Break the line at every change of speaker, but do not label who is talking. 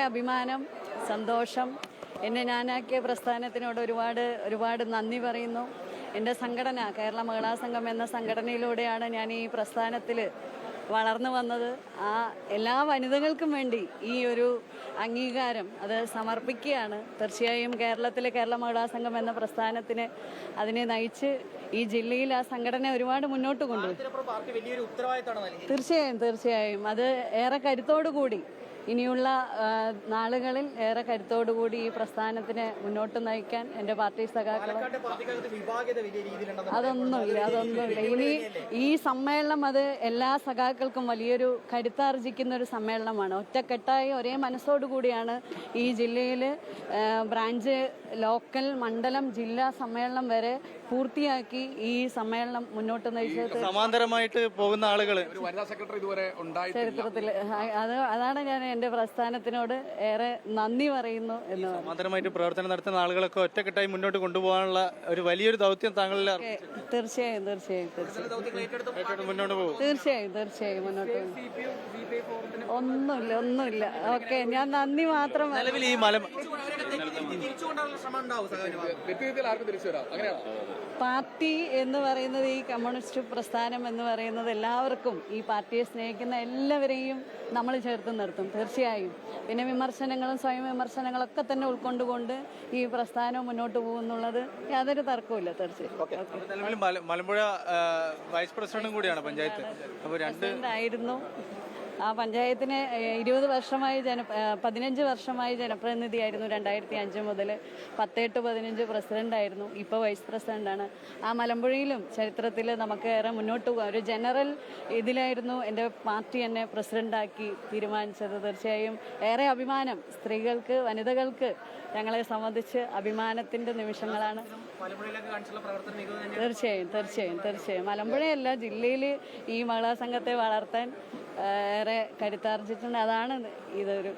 അഭിമാനം, സന്തോഷം. എന്നെ ഞാനാക്കിയ പ്രസ്ഥാനത്തിനോട് ഒരുപാട് നന്ദി പറയുന്നു. എൻ്റെ സംഘടന കേരള മഹിളാ സംഘം എന്ന സംഘടനയിലൂടെയാണ് ഞാൻ ഈ പ്രസ്ഥാനത്തിൽ വളർന്നു വന്നത്. ആ എല്ലാ വനിതകൾക്കും വേണ്ടി ഈ ഒരു അംഗീകാരം അത് സമർപ്പിക്കുകയാണ്. തീർച്ചയായും കേരളത്തിലെ കേരള മഹിളാ സംഘം എന്ന പ്രസ്ഥാനത്തിന് അതിനെ നയിച്ച് ഈ ജില്ലയിൽ ആ സംഘടന ഒരുപാട് മുന്നോട്ട് കൊണ്ടുപോയി. തീർച്ചയായും അത് ഏറെ കരുത്തോടു കൂടി ഇനിയുള്ള നാളുകളിൽ ഏറെ കരുത്തോടുകൂടി ഈ പ്രസ്ഥാനത്തിനെ മുന്നോട്ട് നയിക്കാൻ എൻ്റെ പാർട്ടി സഖാക്കൾ അതൊന്നുമില്ല. ഇനി ഈ സമ്മേളനം അത് എല്ലാ സഖാക്കൾക്കും വലിയൊരു കരുത്താർജിക്കുന്ന ഒരു സമ്മേളനമാണ്. ഒറ്റക്കെട്ടായി ഒരേ മനസ്സോടുകൂടിയാണ് ഈ ജില്ലയിൽ ബ്രാഞ്ച്, ലോക്കൽ, മണ്ഡലം, ജില്ലാ സമ്മേളനം വരെ പൂർത്തിയാക്കി ഈ സമ്മേളനം മുന്നോട്ട് നയിച്ചത്.
സമാന്തരമായിട്ട് പോകുന്ന ആളുകൾ
ചരിത്രത്തിൽ അതാണ് ഞാൻ എൻ്റെ പ്രസ്ഥാനത്തിനോട് ഏറെ നന്ദി പറയുന്നു എന്ന്.
സമാന്തരമായിട്ട് പ്രവർത്തനം നടത്തുന്ന ആളുകളൊക്കെ ഒറ്റക്കെട്ടായി മുന്നോട്ട് കൊണ്ടുപോകാനുള്ള ഒരു വലിയൊരു ദൗത്യം താങ്കളിൽ
തീർച്ചയായും
മുന്നോട്ട് പോകും.
തീർച്ചയായും മുന്നോട്ട് ഒന്നുമില്ല. ഓക്കെ, ഞാൻ നന്ദി മാത്രം.
നിലവിൽ ഈ
പാർട്ടി എന്ന് പറയുന്നത്, ഈ കമ്മ്യൂണിസ്റ്റ് പ്രസ്ഥാനം എന്ന് പറയുന്നത് എല്ലാവർക്കും, ഈ പാർട്ടിയെ സ്നേഹിക്കുന്ന എല്ലാവരെയും നമ്മൾ ചേർത്ത് നിർത്തും തീർച്ചയായും. പിന്നെ വിമർശനങ്ങളും സ്വയം വിമർശനങ്ങളൊക്കെ തന്നെ ഉൾക്കൊണ്ടുകൊണ്ട് ഈ പ്രസ്ഥാനം മുന്നോട്ട് പോകുന്നുള്ളത് യാതൊരു തർക്കവുമില്ല. തീർച്ചയായും
മലമ്പുഴ വൈസ് പ്രസിഡന്റും കൂടിയാണ് പഞ്ചായത്ത്.
ആയിരുന്നു. ആ പഞ്ചായത്തിന് 20 വർഷമായി 15 വർഷമായി ജനപ്രതിനിധിയായിരുന്നു. 2005 മുതൽ 10-15 പ്രസിഡന്റായിരുന്നു. ഇപ്പോൾ വൈസ് പ്രസിഡന്റാണ്. ആ മലമ്പുഴയിലും ചരിത്രത്തിൽ നമുക്ക് ഏറെ മുന്നോട്ട് പോകാം. ഒരു ജനറൽ ഇതിലായിരുന്നു എൻ്റെ പാർട്ടി എന്നെ പ്രസിഡന്റാക്കി തീരുമാനിച്ചത്. തീർച്ചയായും ഏറെ അഭിമാനം. സ്ത്രീകൾക്ക്, വനിതകൾക്ക് ഞങ്ങളെ സംബന്ധിച്ച് അഭിമാനത്തിൻ്റെ നിമിഷങ്ങളാണ്. തീർച്ചയായും മലമ്പുഴയല്ല, ജില്ലയിൽ ഈ മഹിളാ സംഘത്തെ വളർത്താൻ ഏറെ കരുത്താർജിച്ചിട്ടുണ്ട്. അതാണ് ഇതൊരു